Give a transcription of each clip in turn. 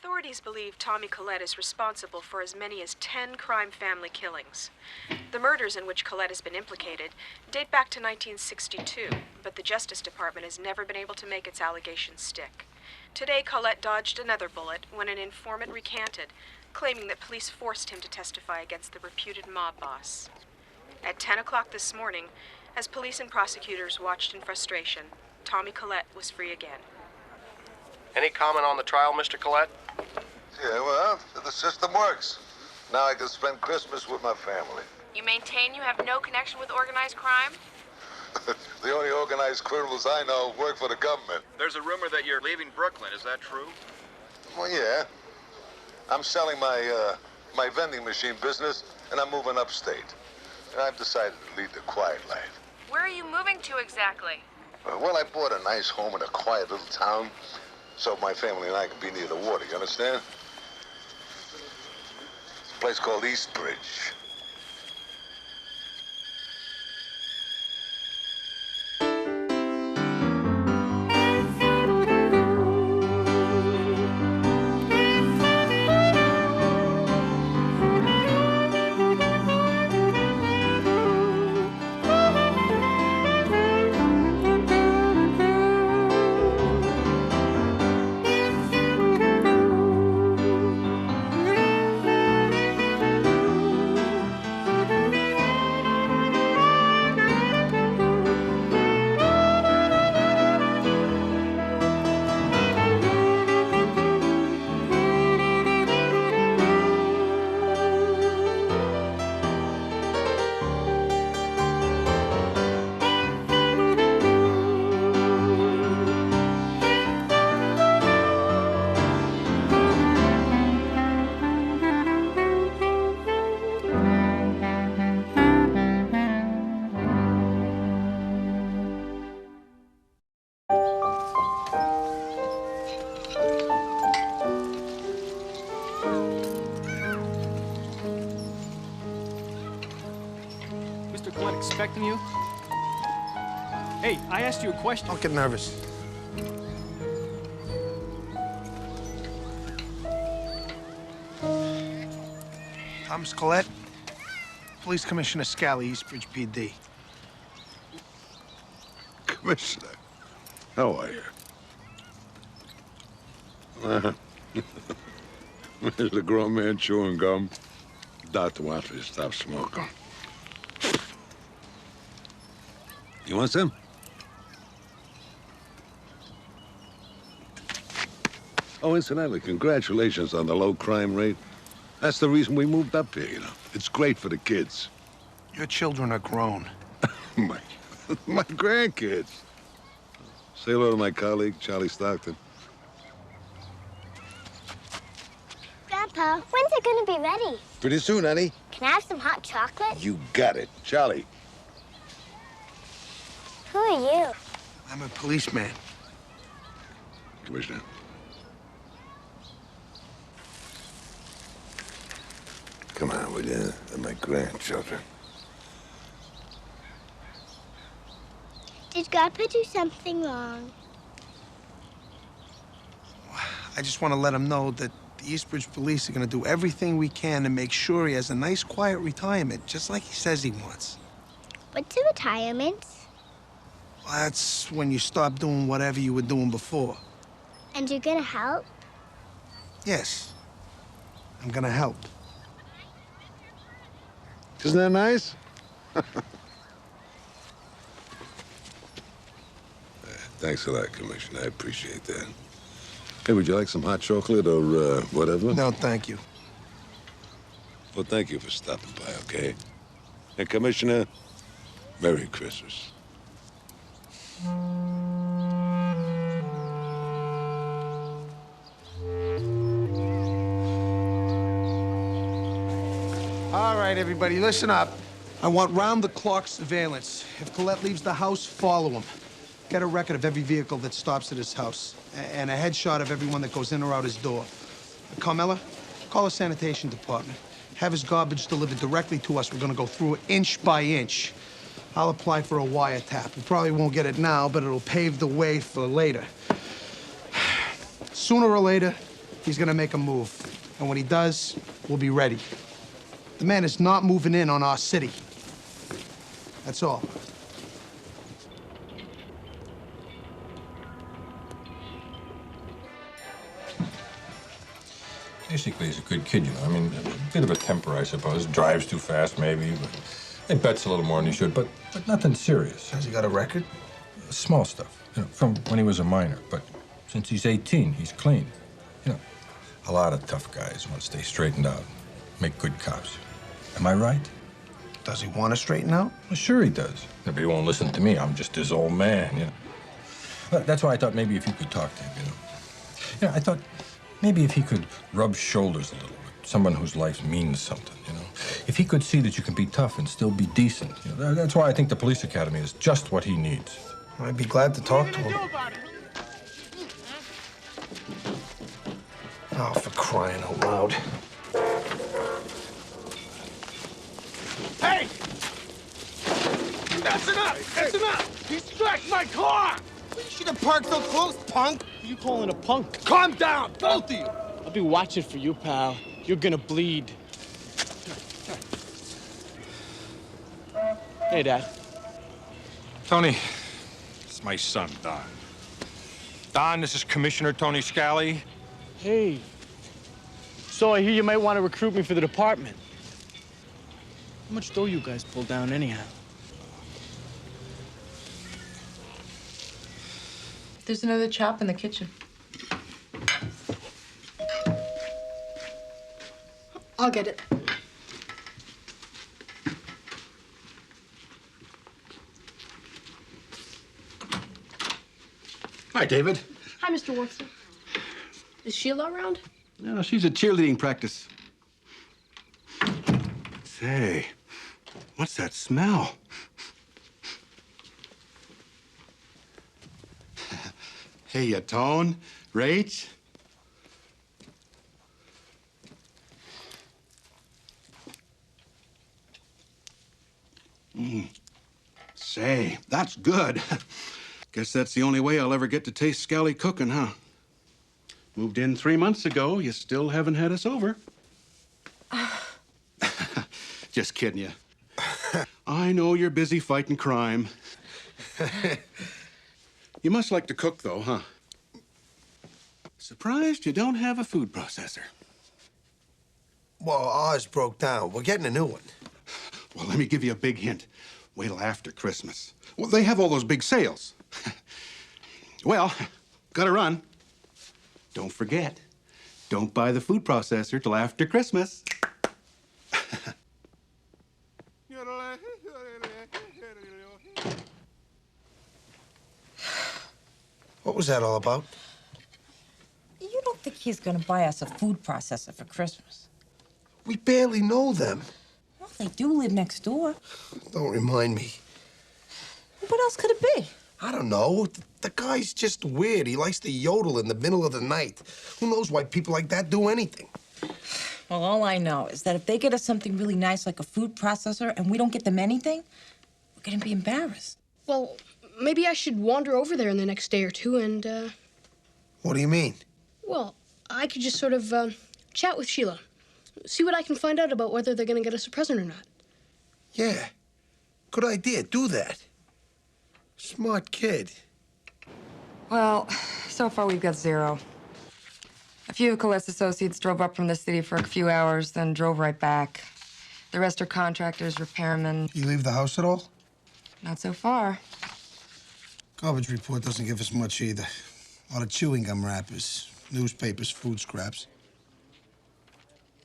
Authorities believe Tommy Colette is responsible for as many as 10 crime family killings. The murders in which Colette has been implicated date back to 1962, but the Justice Department has never been able to make its allegations stick. Today, Colette dodged another bullet when an informant recanted, claiming that police forced him to testify against the reputed mob boss. At 10 o'clock this morning, as police and prosecutors watched in frustration, Tommy Colette was free again. Any comment on the trial, Mr. Colette? Yeah, well, the system works. Now I can spend Christmas with my family. You maintain you have no connection with organized crime? The only organized criminals I know work for the government. There's a rumor that you're leaving Brooklyn. Is that true? Well, yeah. I'm selling my vending machine business, and I'm moving upstate. And I've decided to lead the quiet life. Where are you moving to exactly? Well, I bought a nice home in a quiet little town, so my family and I can be near the water, you understand? It's a place called Eastbridge. Colette expecting you? Hey, I asked you a question. Don't get nervous. Thomas Colette, Police Commissioner Scally, Eastbridge PD. Commissioner, how are you? There's a grown man chewing gum. Doctor wants me to stop smoking. You want some? Oh, incidentally, congratulations on the low crime rate. That's the reason we moved up here, you know. It's great for the kids. Your children are grown. my grandkids. Say hello to my colleague, Charlie Stockton. Grandpa, when's it gonna be ready? Pretty soon, honey. Can I have some hot chocolate? You got it. Charlie. Who are you? I'm a policeman. Commissioner. Come on, will you? They're my grandchildren. Did Grandpa do something wrong? I just want to let him know that the Eastbridge police are going to do everything we can to make sure he has a nice, quiet retirement, just like he says he wants. What's a retirement? Well, that's when you stop doing whatever you were doing before. And you're gonna help? Yes. I'm gonna help. Isn't that nice? Thanks a lot, Commissioner. I appreciate that. Hey, would you like some hot chocolate or whatever? No, thank you. Well, thank you for stopping by, okay? And, Commissioner, Merry Christmas. All right, everybody, listen up. I want round-the-clock surveillance. If Colette leaves the house, follow him. Get a record of every vehicle that stops at his house, and a headshot of everyone that goes in or out his door. Carmela, call the sanitation department. Have his garbage delivered directly to us. We're gonna go through it inch by inch. I'll apply for a wiretap. We probably won't get it now, but it'll pave the way for later. Sooner or later, He's gonna make a move. And when he does, we'll be ready. The man is not moving in on our city. That's all. Basically, he's a good kid, you know. I mean, a bit of a temper, I suppose. Drives too fast, maybe. But he bets a little more than he should, but nothing serious. Has he got a record? Small stuff, you know, from when he was a minor. But since he's 18, he's clean. You know, a lot of tough guys want to stay straightened out, make good cops. Am I right? Does he want to straighten out? Well, sure he does. But he won't listen to me. I'm just his old man, you know. That's why I thought maybe if you could talk to him, you know. Yeah, I thought maybe if he could rub shoulders a little with someone whose life means something, you know. If he could see that you can be tough and still be decent, you know. That's why I think the police academy is just what he needs. I'd be glad to talk to him. Oh, for crying out loud. Hey! That's enough! That's enough! He scratched my car! You should have parked so close, punk. Who you calling a punk? Calm down, both of you! I'll be watching for you, pal. You're gonna bleed. Hey, Dad. Tony, it's my son, Don. Don, this is Commissioner Tony Scally. Hey. So I hear you might want to recruit me for the department. How much dough you guys pull down anyhow? There's another chop in the kitchen. I'll get it. Hi, David. Hi, Mr. Watson. Is Sheila around? No, she's at cheerleading practice. Say, what's that smell? Hey, Tone, Rach. Say, that's good. Guess that's the only way I'll ever get to taste Scally cooking, huh? Moved in 3 months ago. You still haven't had us over. Just kidding you. I know you're busy fighting crime. You must like to cook, though, huh? Surprised you don't have a food processor. Well, ours broke down. We're getting a new one. Well, let me give you a big hint. Wait till after Christmas. Well, they have all those big sales. Well, gotta run. Don't forget, don't buy the food processor till after Christmas. What was that all about? You don't think he's gonna buy us a food processor for Christmas? We barely know them. Well, they do live next door. Don't remind me. What else could it be? I don't know. The guy's just weird. He likes to yodel in the middle of the night. Who knows why people like that do anything? Well, all I know is that if they get us something really nice like a food processor and we don't get them anything, we're gonna be embarrassed. Well, maybe I should wander over there in the next day or two and, What do you mean? well, I could just sort of, chat with Sheila. See what I can find out about whether they're gonna get us a present or not. Yeah. Good idea. Do that. Smart kid. Well, so far we've got 0. A few of Colette's associates drove up from the city for a few hours, then drove right back. The rest are contractors, repairmen. You leave the house at all? Not so far. Garbage report doesn't give us much either. A lot of chewing gum wrappers, newspapers, food scraps.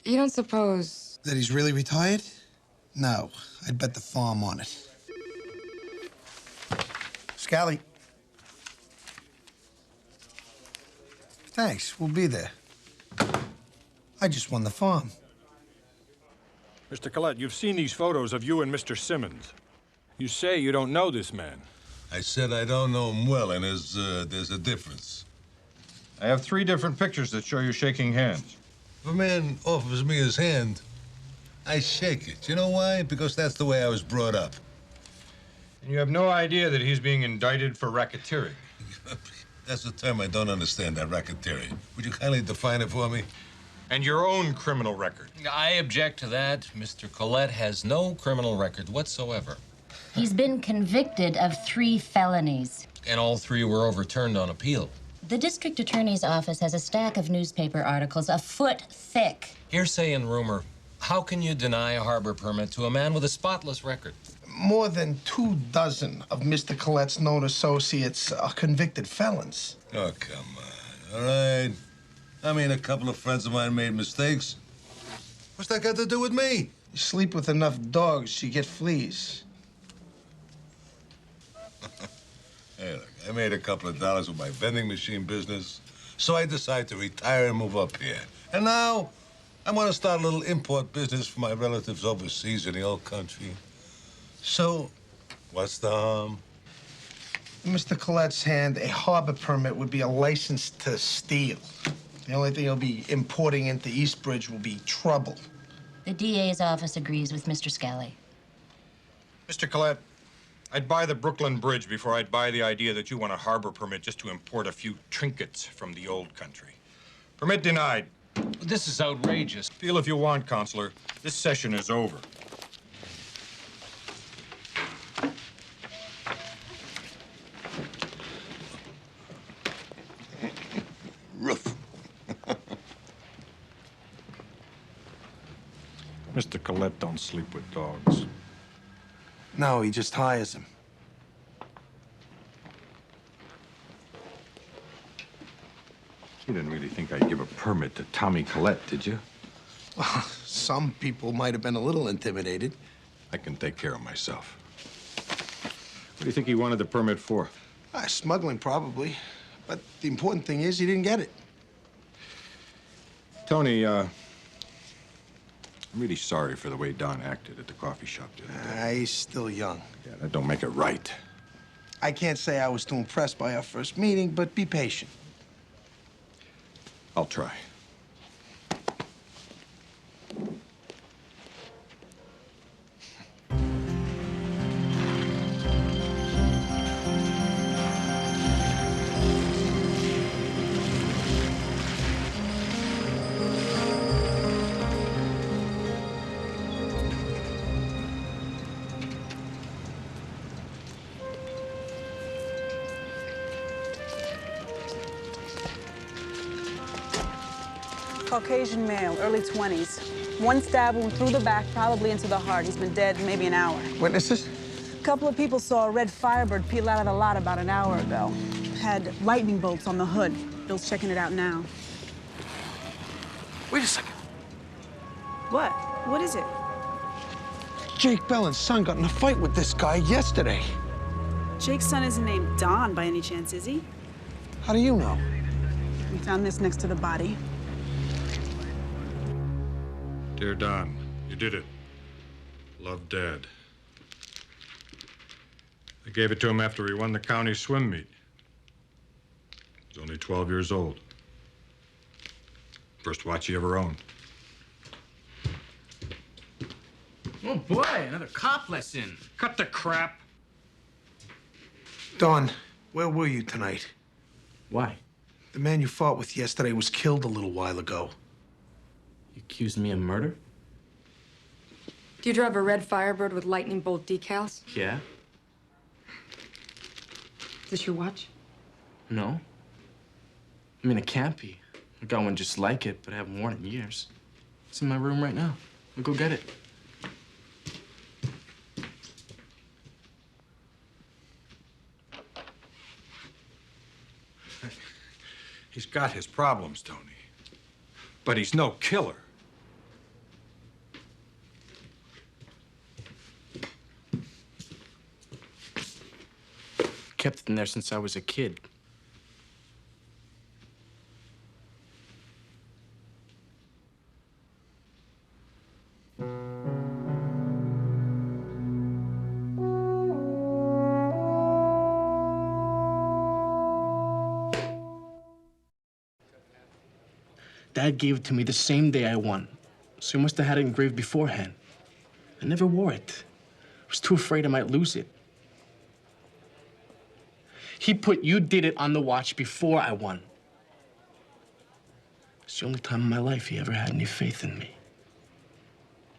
You don't suppose... That he's really retired? No. I'd bet the farm on it. Scally. Thanks. We'll be there. I just won the farm. Mr. Colette, you've seen these photos of you and Mr. Simmons. You say you don't know this man. I said I don't know him well, and there's a difference. I have 3 different pictures that show you shaking hands. If a man offers me his hand, I shake it. You know why? Because that's the way I was brought up. And you have no idea that he's being indicted for racketeering. That's a term I don't understand, that racketeering. Would you kindly define it for me? And your own criminal record. I object to that. Mr. Colette has no criminal record whatsoever. He's been convicted of 3 felonies. And all 3 were overturned on appeal. The district attorney's office has a stack of newspaper articles a foot thick. Hearsay and rumor. How can you deny a harbor permit to a man with a spotless record? More than 24 of Mr. Colette's known associates are convicted felons. Oh, come on, all right? I mean, a couple of friends of mine made mistakes. What's that got to do with me? You sleep with enough dogs, you get fleas. Hey, look, I made a couple of dollars with my vending machine business, so I decided to retire and move up here. And now, I want to start a little import business for my relatives overseas in the old country. So, what's the harm? In Mr. Colette's hand, a harbor permit would be a license to steal. The only thing he'll be importing into Eastbridge will be trouble. The DA's office agrees with Mr. Scally. Mr. Colette, I'd buy the Brooklyn Bridge before I'd buy the idea that you want a harbor permit just to import a few trinkets from the old country. Permit denied. This is outrageous. Feel if you want, Counselor. This session is over. Roof. Mr. Colette don't sleep with dogs. No, he just hires them. You didn't really think I'd give a permit to Tommy Colette, did you? Well, some people might have been a little intimidated. I can take care of myself. What do you think he wanted the permit for? Smuggling, probably. But the important thing is he didn't get it. Tony, I'm really sorry for the way Don acted at the coffee shop the other day. He's still young. Yeah, that don't make it right. I can't say I was too impressed by our first meeting, but be patient. I'll try. Caucasian male, early 20s. One stab wound through the back, probably into the heart. He's been dead maybe an hour. Witnesses? A couple of people saw a red Firebird peel out of the lot about an hour ago. Had lightning bolts on the hood. Bill's checking it out now. Wait a second. What? What is it? Jake Bellin's son got in a fight with this guy yesterday. Jake's son isn't named Don by any chance, is he? How do you know? We found this next to the body. Dear Don, you did it. Love, Dad. I gave it to him after he won the county swim meet. He was only 12 years old. First watch he ever owned. Oh, boy, another cop lesson. Cut the crap. Don, where were you tonight? Why? The man you fought with yesterday was killed a little while ago. You accused me of murder? Do you drive a red Firebird with lightning bolt decals? Yeah. Is this your watch? No. I mean, it can't be. I got one just like it, but I haven't worn it in years. It's in my room right now. I'll go get it. He's got his problems, Tony. But he's no killer. Kept it in there since I was a kid. Dad gave it to me the same day I won, so he must have had it engraved beforehand. I never wore it. I was too afraid I might lose it. He put "you did it" on the watch before I won. It's the only time in my life he ever had any faith in me.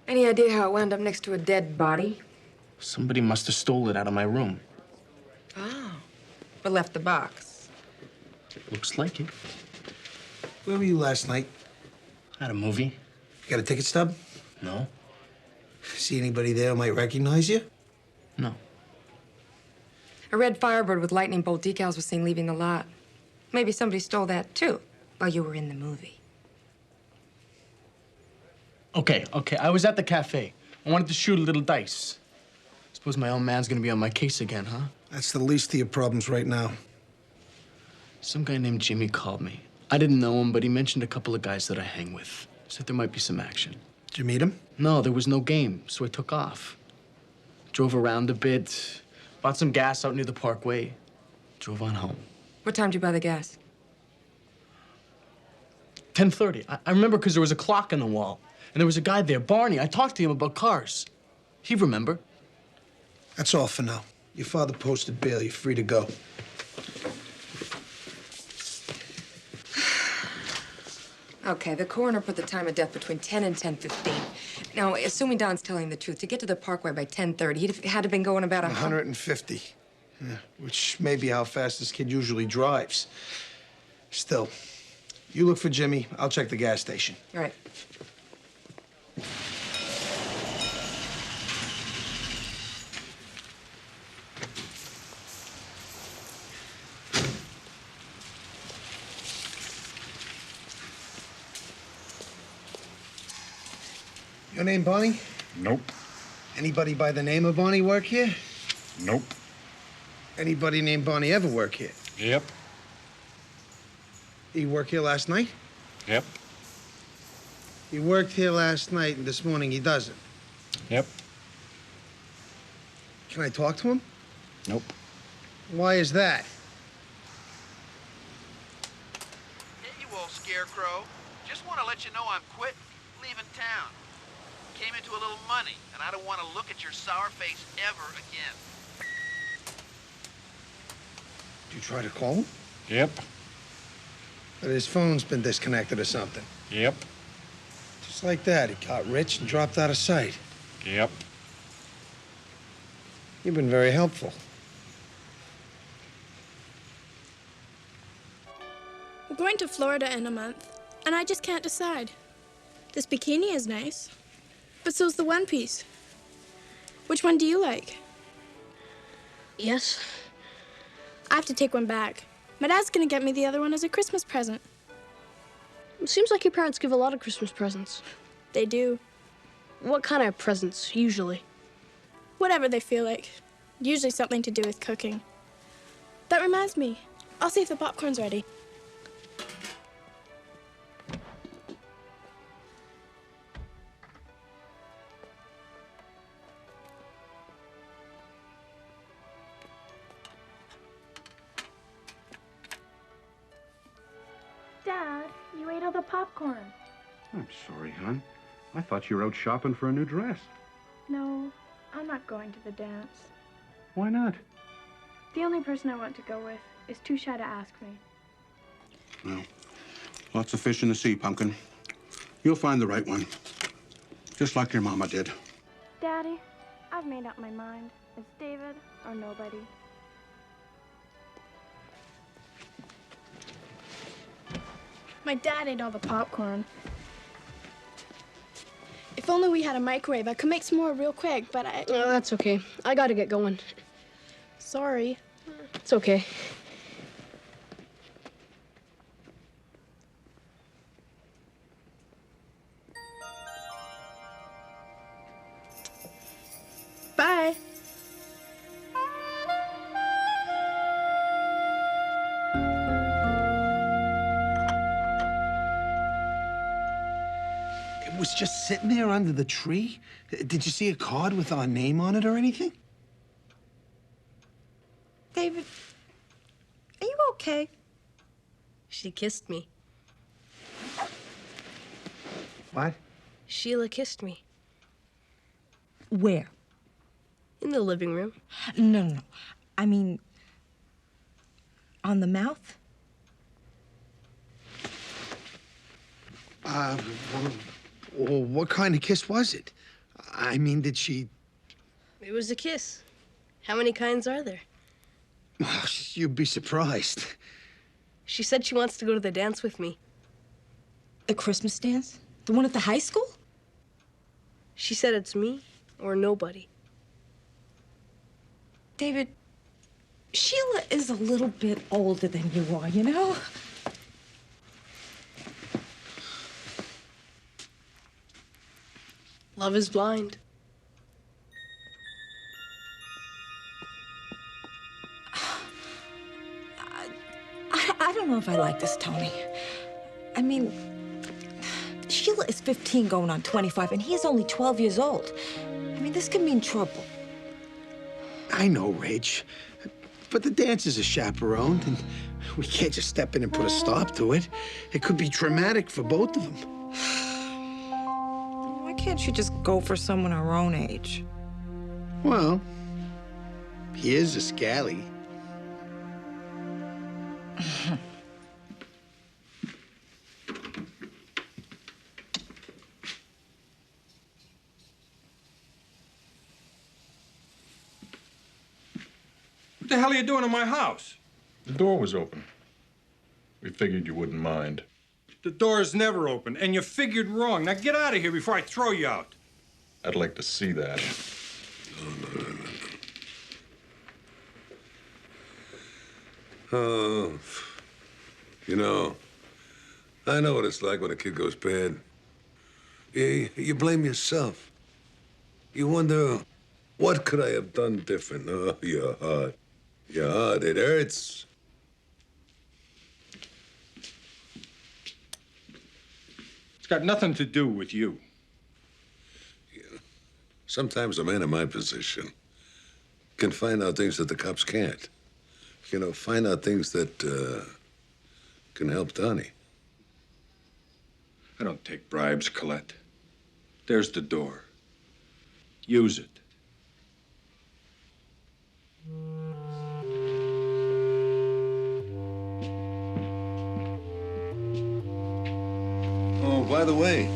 Any idea how it wound up next to a dead body? Somebody must have stole it out of my room. Oh. But left the box. Looks like it. Where were you last night? At a movie. Got a ticket stub? No. See anybody there who might recognize you? No. A red Firebird with lightning bolt decals was seen leaving the lot. Maybe somebody stole that, too, while you were in the movie. Okay. I was at the cafe. I wanted to shoot a little dice. Suppose my old man's gonna be on my case again, huh? That's the least of your problems right now. Some guy named Jimmy called me. I didn't know him, but he mentioned a couple of guys that I hang with. Said there might be some action. Did you meet him? No, there was no game, so I took off. Drove around a bit, bought some gas out near the Parkway, drove on home. What time did you buy the gas? 10:30. I remember because there was a clock on the wall, and there was a guy there, Barney. I talked to him about cars. He'd remember. That's all for now. Your father posted bail. You're free to go. Okay, the coroner put the time of death between 10 and 10:15. Now, assuming Don's telling the truth, to get to the Parkway by 10:30, he'd have had to been going about 150. Yeah, which may be how fast this kid usually drives. Still, you look for Jimmy. I'll check the gas station. All right. Your name Bonnie? Nope. Anybody by the name of Bonnie work here? Nope. Anybody named Bonnie ever work here? Yep. You work here last night? Yep. He worked here last night, and this morning he doesn't. Yep. Can I talk to him? Nope. Why is that? Hey, you old scarecrow. Just want to let you know I'm quitting, leaving town. Came into a little money, and I don't want to look at your sour face ever again. Did you try to call him? Yep. But his phone's been disconnected or something. Yep. Just like that, he got rich and dropped out of sight. Yep. You've been very helpful. We're going to Florida in a month, and I just can't decide. This bikini is nice, but so's the one piece. Which one do you like? Yes. I have to take one back. My dad's gonna get me the other one as a Christmas present. It seems like your parents give a lot of Christmas presents. They do. What kind of presents, usually? Whatever they feel like. Usually something to do with cooking. That reminds me. I'll see if the popcorn's ready. Dad, you ate all the popcorn. I'm sorry, hon. I thought you were out shopping for a new dress. No, I'm not going to the dance. Why not? The only person I want to go with is too shy to ask me. Well, lots of fish in the sea, Pumpkin. You'll find the right one. Just like your mama did. Daddy, I've made up my mind. It's David or nobody. My dad ate all the popcorn. If only we had a microwave, I could make some more real quick, but I... Oh, that's okay. I gotta get going. Sorry. It's okay. Bye. It was just sitting there under the tree? Did you see a card with our name on it or anything? David, are you okay? She kissed me. What? Sheila kissed me. Where? In the living room. No. I mean, On the mouth? Well, what kind of kiss was it? I mean, did she... It was a kiss. How many kinds are there? Oh, you'd be surprised. She said she wants to go to the dance with me. The Christmas dance? The one at the high school? She said it's me or nobody. David, Sheila is a little bit older than you are, you know? Love is blind. I don't know if I like this, Tony. I mean, Sheila is 15 going on 25, and he's only 12 years old. I mean, this could mean trouble. I know, Rach. But the dances are chaperoned, and we can't just step in and put a stop to it. It could be traumatic for both of them. Why can't you just go for someone our own age? Well, he is a scally. What the hell are you doing in my house? The door was open. We figured you wouldn't mind. The door is never open, and you figured wrong. Now get out of here before I throw you out. I'd like to see that. Oh, you know, I know what it's like when a kid goes bad. You blame yourself. You wonder, what could I have done different? Oh, your heart. Your heart, it hurts. It's got nothing to do with you. Sometimes a man in my position can find out things that the cops can't. You know, find out things that can help Donnie. I don't take bribes, Colette. There's the door. Use it. Oh, by the way,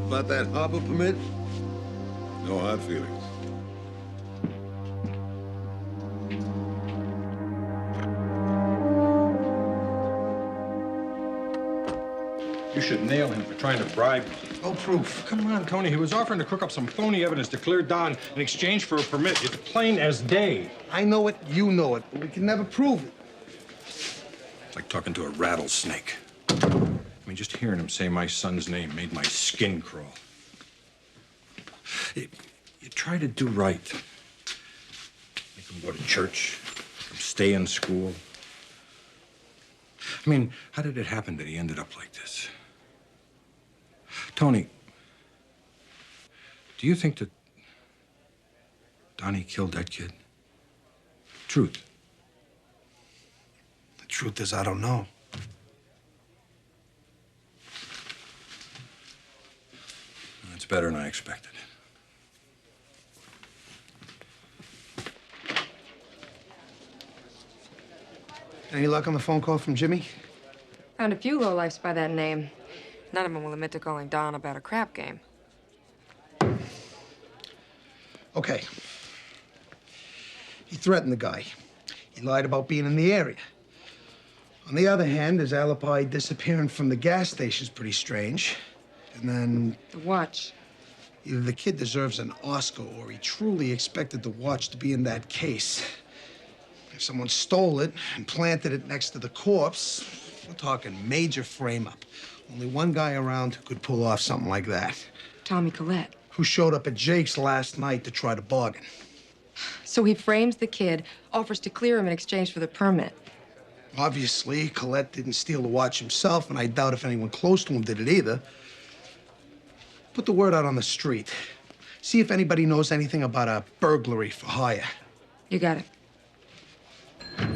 about that harbor permit, no hard feelings. You should nail him for trying to bribe me. No proof. Come on, Tony. He was offering to cook up some phony evidence to clear Don in exchange for a permit. It's plain as day. I know it, you know it, but we can never prove it. It's like talking to a rattlesnake. I mean, just hearing him say my son's name made my skin crawl. You try to do right. Make him go to church, stay in school. I mean, how did it happen that he ended up like this? Tony, do you think that Donnie killed that kid? Truth. The truth is, I don't know. That's better than I expected. Any luck on the phone call from Jimmy? Found a few lowlifes by that name. None of them will admit to calling Don about a crap game. Okay. He threatened the guy. He lied about being in the area. On the other hand, his alibi disappearing from the gas station's pretty strange. And then... The watch. Either the kid deserves an Oscar or he truly expected the watch to be in that case. If someone stole it and planted it next to the corpse, we're talking major frame-up. Only one guy around who could pull off something like that. Tommy Colette. Who showed up at Jake's last night to try to bargain. So he frames the kid, offers to clear him in exchange for the permit. Obviously, Colette didn't steal the watch himself, and I doubt if anyone close to him did it either. Put the word out on the street. See if anybody knows anything about a burglary for hire. You got it.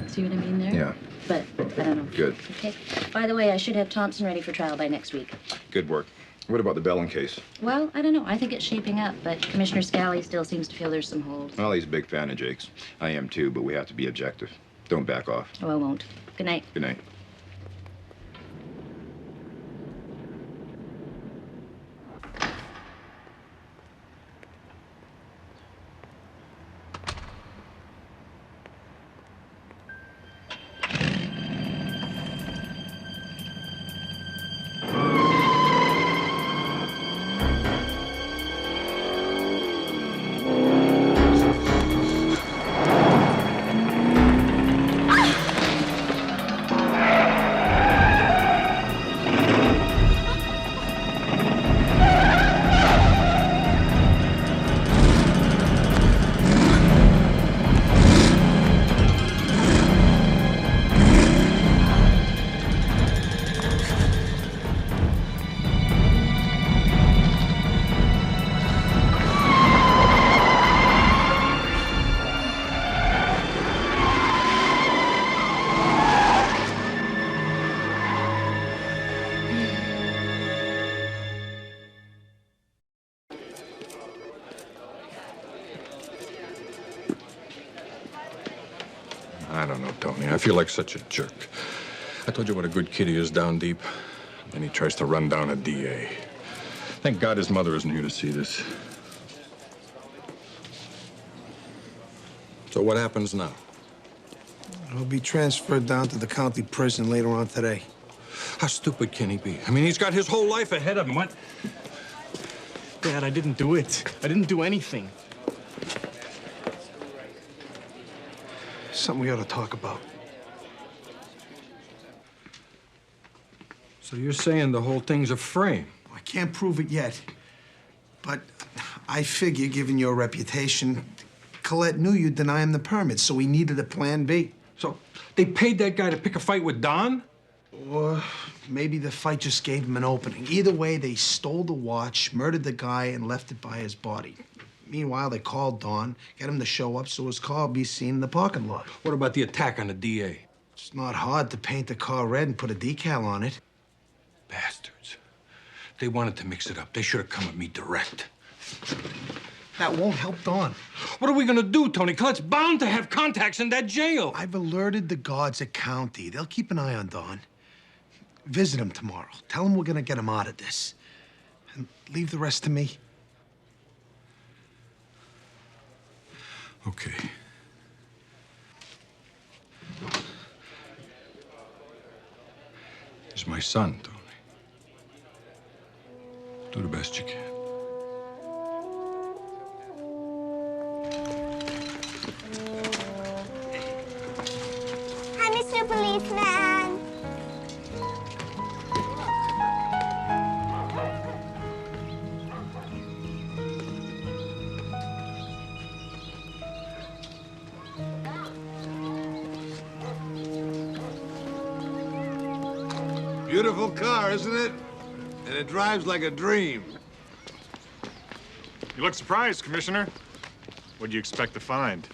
See what I mean there? Yeah. But I don't know. Good. Okay. By the way, I should have Thompson ready for trial by next week. Good work. What about the Bellin case? Well, I don't know. I think it's shaping up, but Commissioner Scally still seems to feel there's some holes. Well, he's a big fan of Jake's. I am too, but we have to be objective. Don't back off. Oh, I won't. Good night. Good night. I don't know, Tony. I feel like such a jerk. I told you what a good kid he is down deep. And he tries to run down a DA. Thank God his mother isn't here to see this. So what happens now? He'll be transferred down to the county prison later on today. How stupid can he be? I mean, he's got his whole life ahead of him. What? Dad, I didn't do it. I didn't do anything. Something we ought to talk about. So you're saying the whole thing's a frame? I can't prove it yet. But I figure, given your reputation, Colette knew you'd deny him the permit, so he needed a plan B. So they paid that guy to pick a fight with Don? Or maybe the fight just gave him an opening. Either way, they stole the watch, murdered the guy, and left it by his body. Meanwhile, they called Don, get him to show up so his car would be seen in the parking lot. What about the attack on the DA? It's not hard to paint the car red and put a decal on it. Bastards. They wanted to mix it up. They should have come at me direct. That won't help Don. What are we gonna do, Tony? Colette's bound to have contacts in that jail. I've alerted the guards at County. They'll keep an eye on Don. Visit him tomorrow. Tell him we're gonna get him out of this. And leave the rest to me. Okay. He's my son, Tony. Do the best you can. Hi, Mr. Policeman. Beautiful car, isn't it? And it drives like a dream. You look surprised, Commissioner. What'd you expect to find?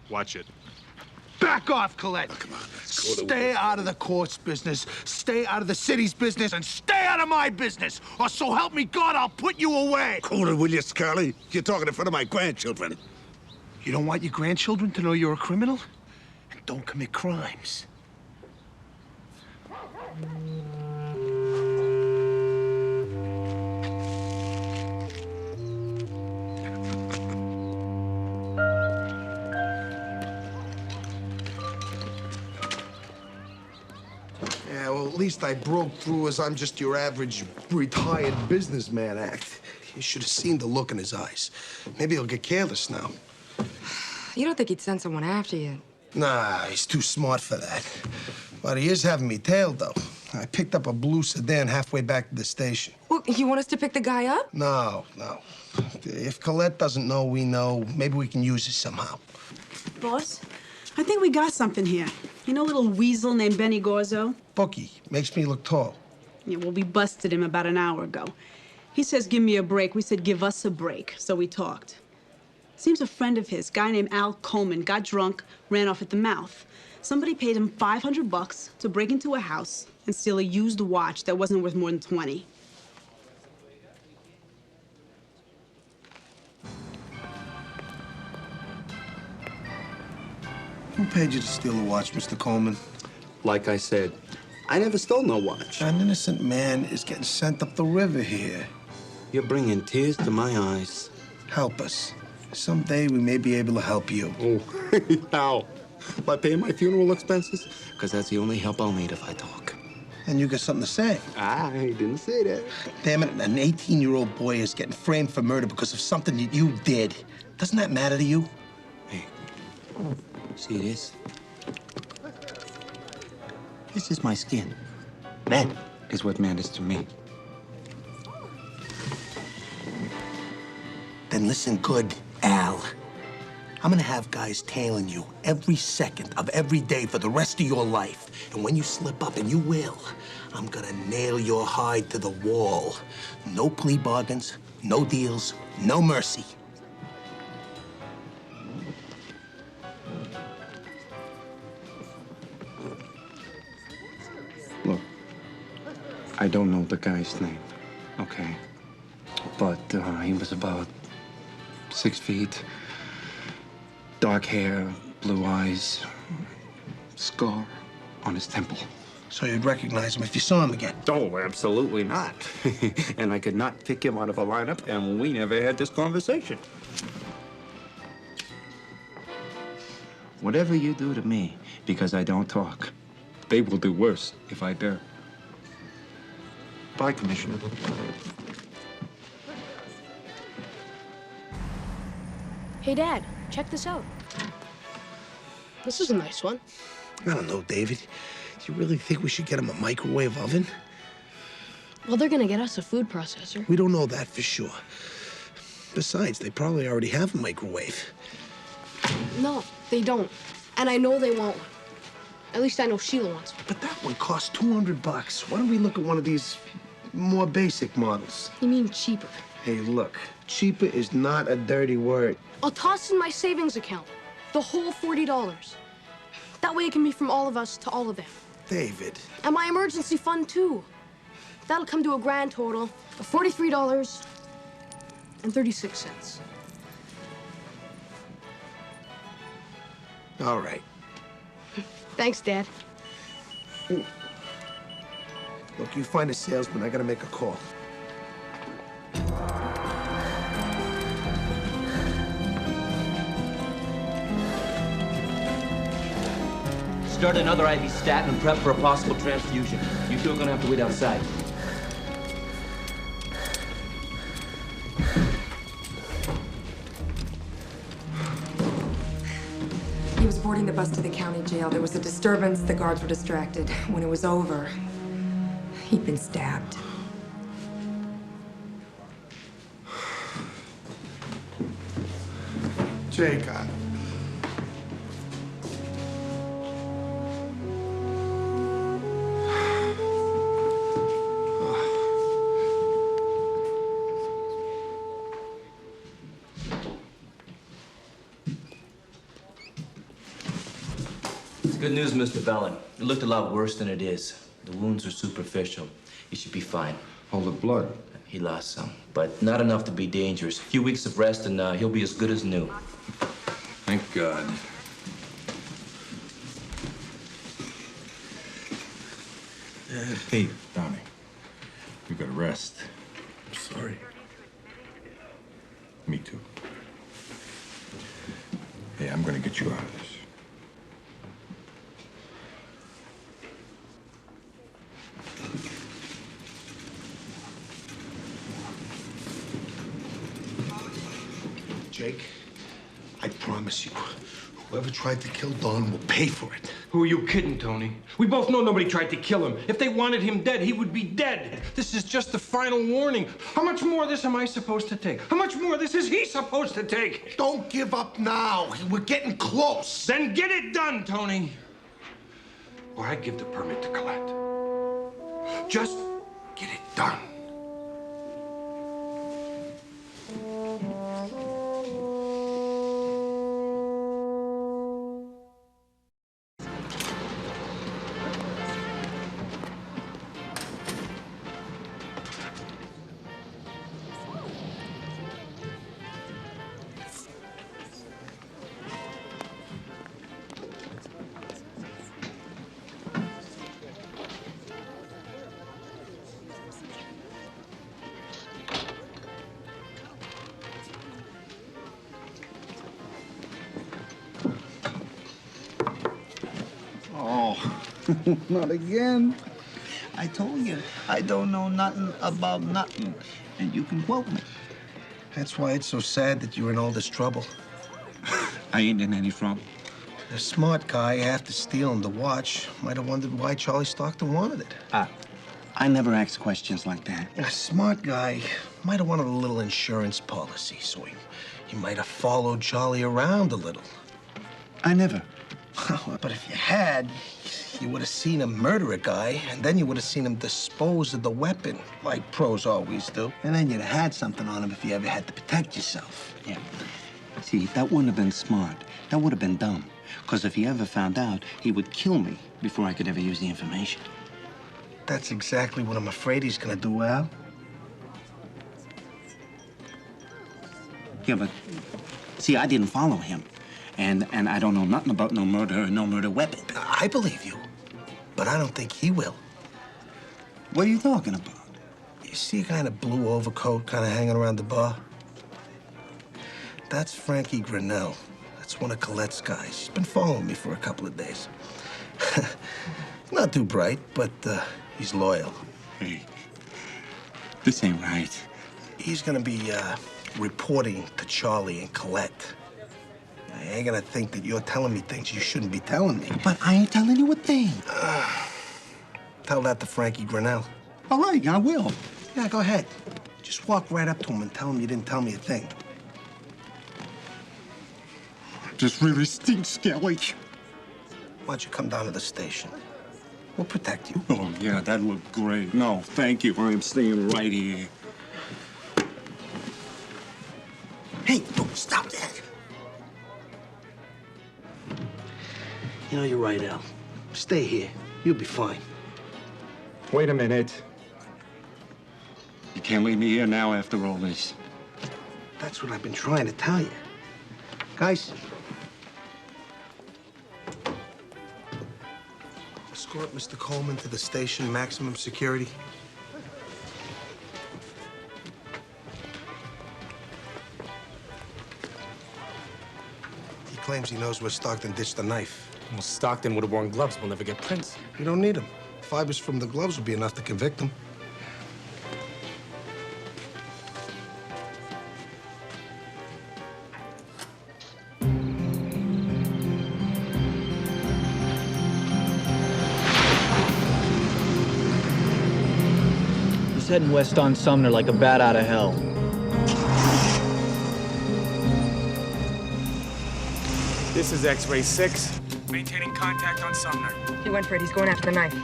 Watch it. Back off, Colette. Come on, let's go to Stay out of the court's business, stay out of the city's business, and stay out of my business, or so help me God, I'll put you away. Cool it, will you, Scarly? You're talking in front of my grandchildren. You don't want your grandchildren to know you're a criminal? And don't commit crimes. Yeah, well, at least I broke through as I'm just your average retired businessman act. You should have seen the look in his eyes. Maybe he'll get careless now. You don't think he'd send someone after you? Nah, he's too smart for that. But he is having me tailed, though. I picked up a blue sedan halfway back to the station. Well, you want us to pick the guy up? No. If Colette doesn't know we know, maybe we can use it somehow. Boss, I think we got something here. You know a little weasel named Benny Gorzo? Bookie. Makes me look tall. Yeah, well, we busted him about an hour ago. He says, give me a break. We said, give us a break. So we talked. Seems a friend of his, guy named Al Coleman, got drunk, ran off at the mouth. Somebody paid him $500 to break into a house and steal a used watch that wasn't worth more than 20. Who paid you to steal the watch, Mr. Coleman? Like I said, I never stole no watch. An innocent man is getting sent up the river here. You're bringing tears to my eyes. Help us. Someday we may be able to help you. Oh, how? By paying my funeral expenses? Because that's the only help I'll need if I talk. And you got something to say. I didn't say that. Damn it, an 18-year-old boy is getting framed for murder because of something that you did. Doesn't that matter to you? Hey, see this? This is my skin. That is what matters to me. Then listen good, Al. I'm gonna have guys tailing you every second of every day for the rest of your life. And when you slip up, and you will, I'm gonna nail your hide to the wall. No plea bargains, no deals, no mercy. Look, I don't know the guy's name, okay? But he was about 6 feet, dark hair, blue eyes, scar on his temple. So you'd recognize him if you saw him again? Oh, absolutely not. And I could not pick him out of a lineup, and we never had this conversation. Whatever you do to me because I don't talk, they will do worse if I dare. Bye, Commissioner. Hey, Dad, check this out. This is a nice one. I don't know, David. You really think we should get him a microwave oven? Well, they're gonna get us a food processor. We don't know that for sure. Besides, they probably already have a microwave. No, they don't. And I know they want one. At least I know Sheila wants one. But that one costs $200. Why don't we look at one of these more basic models? You mean cheaper? Hey, look, cheaper is not a dirty word. I'll toss in my savings account. The whole $40. That way it can be from all of us to all of them. David. And my emergency fund, too. That'll come to a grand total of $43.36. All right. Thanks, Dad. Look, you find a salesman. I gotta make a call. Start another IV statin and prep for a possible transfusion. You two are gonna have to wait outside. He was boarding the bus to the county jail. There was a disturbance. The guards were distracted. When it was over, he'd been stabbed. Jacob. Good news, Mr. Bellin. It looked a lot worse than it is. The wounds are superficial. He should be fine. All the blood? He lost some, but not enough to be dangerous. A few weeks of rest and he'll be as good as new. Thank God. Hey, Donnie. You gotta rest. I'm sorry. Me too. Hey, I'm gonna get you out of this. Jake, I promise you, whoever tried to kill Don will pay for it. Who are you kidding, Tony? We both know nobody tried to kill him. If they wanted him dead, he would be dead. This is just the final warning. How much more of this am I supposed to take? How much more of this is he supposed to take? Don't give up now. We're getting close. Then get it done, Tony. Or I give the permit to Colette. Just get it done. Not again. I told you, I don't know nothing about nothing, and you can quote me. That's why it's so sad that you're in all this trouble. I ain't in any trouble. A smart guy, after stealing the watch, might have wondered why Charlie Stockton wanted it. I never ask questions like that. A smart guy might have wanted a little insurance policy, so he might have followed Charlie around a little. I never. But if you had, you would have seen him murder a guy, and then you would have seen him dispose of the weapon, like pros always do. And then you'd have had something on him if you ever had to protect yourself. Yeah. See, that wouldn't have been smart. That would have been dumb. Because if he ever found out, he would kill me before I could ever use the information. That's exactly what I'm afraid he's gonna do, Al. Yeah, but see, I didn't follow him. And I don't know nothing about no murder or no murder weapon. I believe you, but I don't think he will. What are you talking about? You see a guy in a blue overcoat kind of hanging around the bar? That's Frankie Grinnell. That's one of Colette's guys. He's been following me for a couple of days. Not too bright, but he's loyal. Hey, this ain't right. He's gonna be reporting to Charlie and Colette. I ain't gonna think that you're telling me things you shouldn't be telling me. But I ain't telling you a thing. Tell that to Frankie Grinnell. All right, I will. Yeah, go ahead. Just walk right up to him and tell him you didn't tell me a thing. This really stinks, Skelly. Why don't you come down to the station? We'll protect you. Oh, yeah, that looked great. No, thank you. I'm staying right here. Hey, don't stop that. You know, you're right, Al. Stay here. You'll be fine. Wait a minute. You can't leave me here now after all this. That's what I've been trying to tell you. Guys. Escort Mr. Coleman to the station, maximum security. He claims he knows where Stockton ditched the knife. Well, Stockton would have worn gloves. We'll never get prints. You don't need them. Fibers from the gloves would be enough to convict him. He's heading west on Sumner like a bat out of hell. This is X-ray 6. Maintaining contact on Sumner. He went for it. He's going after the knife.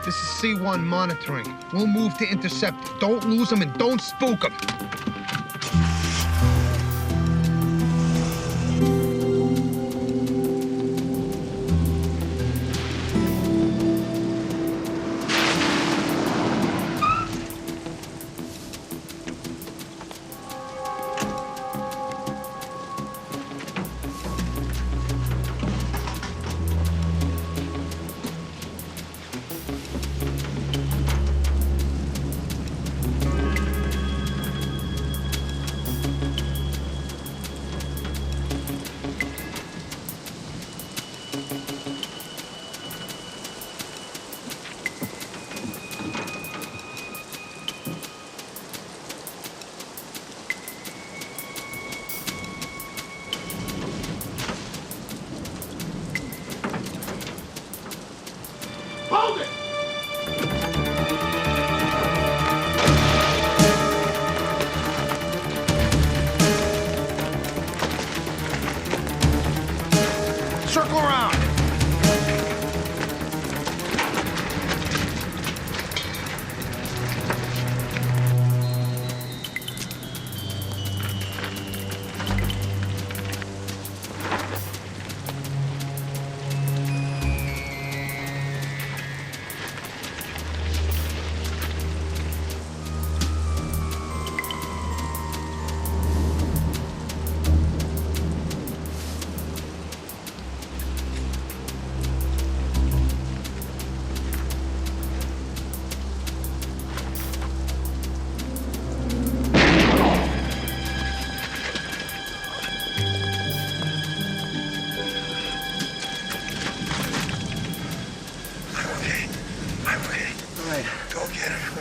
This is C1 monitoring. We'll move to intercept. Don't lose him and don't spook him.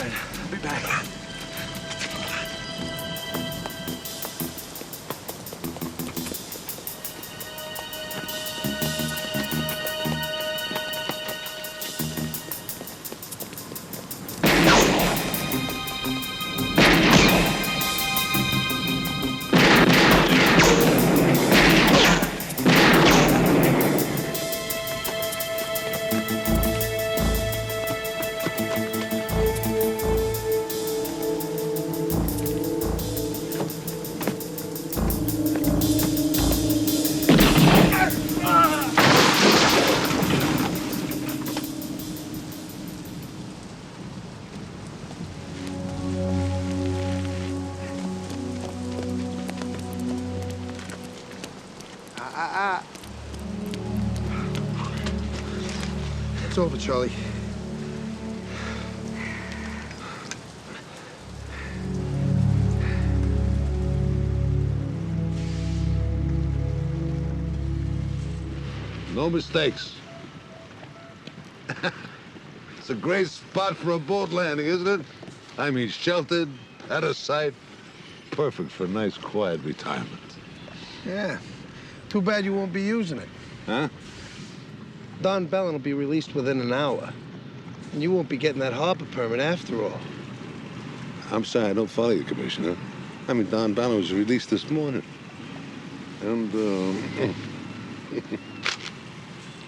right, I'll be back. It's over, Charlie. No mistakes. It's a great spot for a boat landing, isn't it? I mean, sheltered, out of sight. Perfect for a nice, quiet retirement. Yeah. Too bad you won't be using it. Huh? Don Bellin will be released within an hour. And you won't be getting that harbor permit after all. I'm sorry, I don't follow you, Commissioner. I mean, Don Bellin was released this morning. And,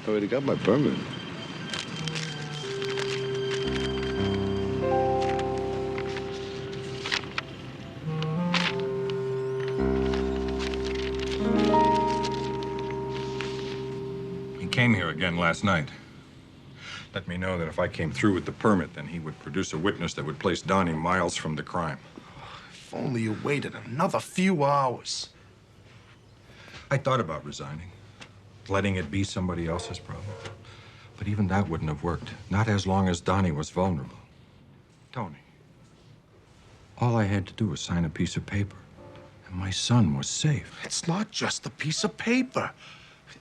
I already got my permit. He came here again last night. Let me know that if I came through with the permit, then he would produce a witness that would place Donnie miles from the crime. If only you waited another few hours. I thought about resigning, letting it be somebody else's problem. But even that wouldn't have worked, not as long as Donnie was vulnerable. Tony, all I had to do was sign a piece of paper, and my son was safe. It's not just a piece of paper.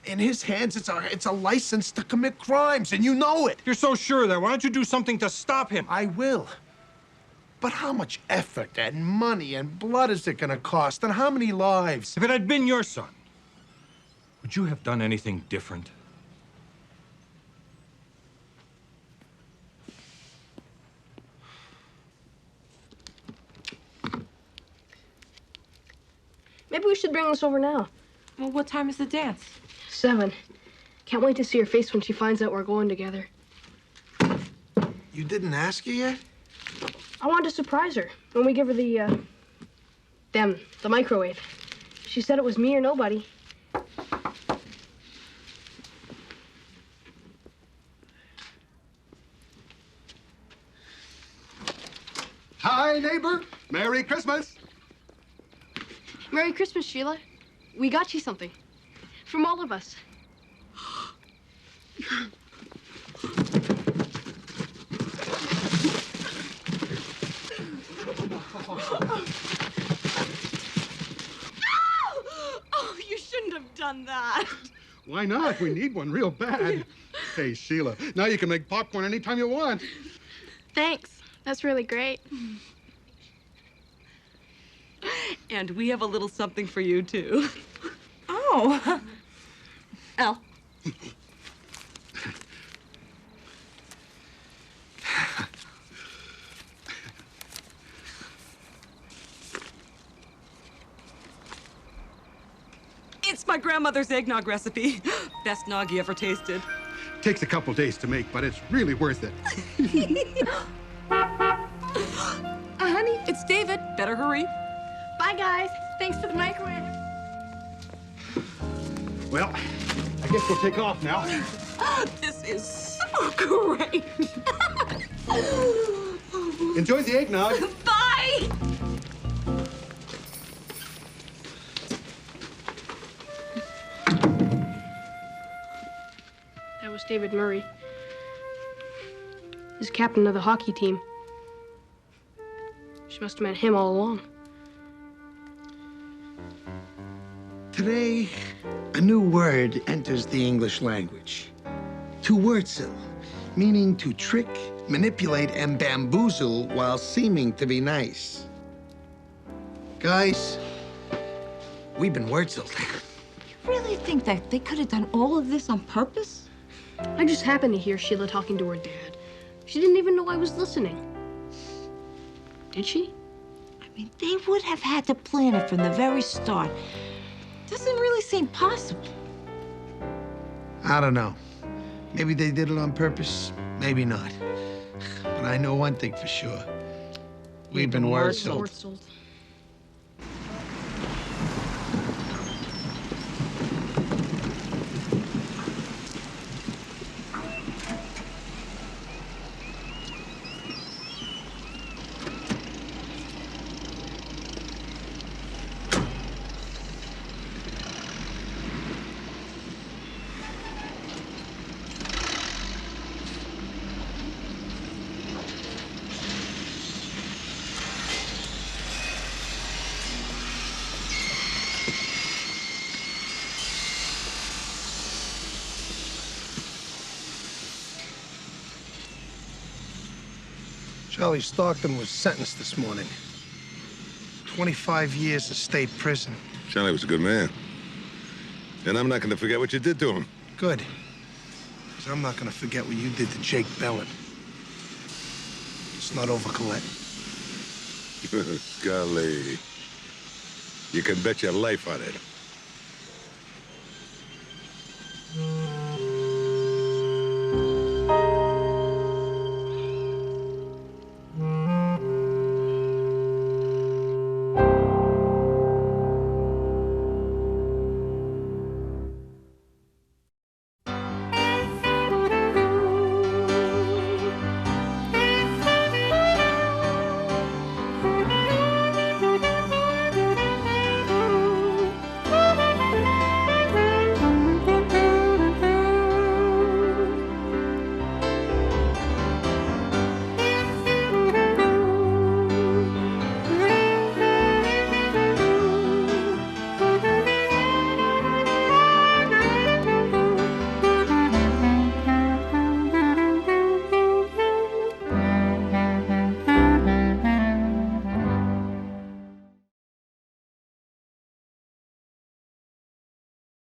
In his hands, it's a license to commit crimes, and you know it. You're so sure of that. Why don't you do something to stop him? I will. But how much effort and money and blood is it gonna cost, and how many lives? If it had been your son, would you have done anything different? Maybe we should bring this over now. Well, what time is the dance? 7. Can't wait to see her face when she finds out we're going together. You didn't ask her yet? I wanted to surprise her when we give her the microwave. She said it was me or nobody. Hi, neighbor. Merry Christmas. Merry Christmas, Sheila. We got you something. From all of us. Oh, you shouldn't have done that. Why not? We need one real bad. Hey, Sheila, now you can make popcorn anytime you want. Thanks. That's really great. And we have a little something for you, too. Oh. Al. It's my grandmother's eggnog recipe. Best nog you ever tasted. Takes a couple days to make, but it's really worth it. Honey, it's David. Better hurry. Bye, guys. Thanks for the microwave. Well, I guess we'll take off now. This is so great. Enjoy the eggnog. Bye. That was David Murray. He's captain of the hockey team. She must have met him all along. Today, a new word enters the English language. To wurzel, meaning to trick, manipulate and bamboozle while seeming to be nice. Guys, we've been wurzeled. You really think that they could have done all of this on purpose? I just happened to hear Sheila talking to her dad. She didn't even know I was listening. Did she? I mean, they would have had to plan it from the very start. Doesn't really seem possible. I don't know. Maybe they did it on purpose, maybe not. But I know one thing for sure. We've been wurzeled. Charlie Stockton was sentenced this morning. 25 years of state prison. Charlie was a good man. And I'm not going to forget what you did to him. Good. Because I'm not going to forget what you did to Jake Bellin. It's not over, Colette. Golly. You can bet your life on it.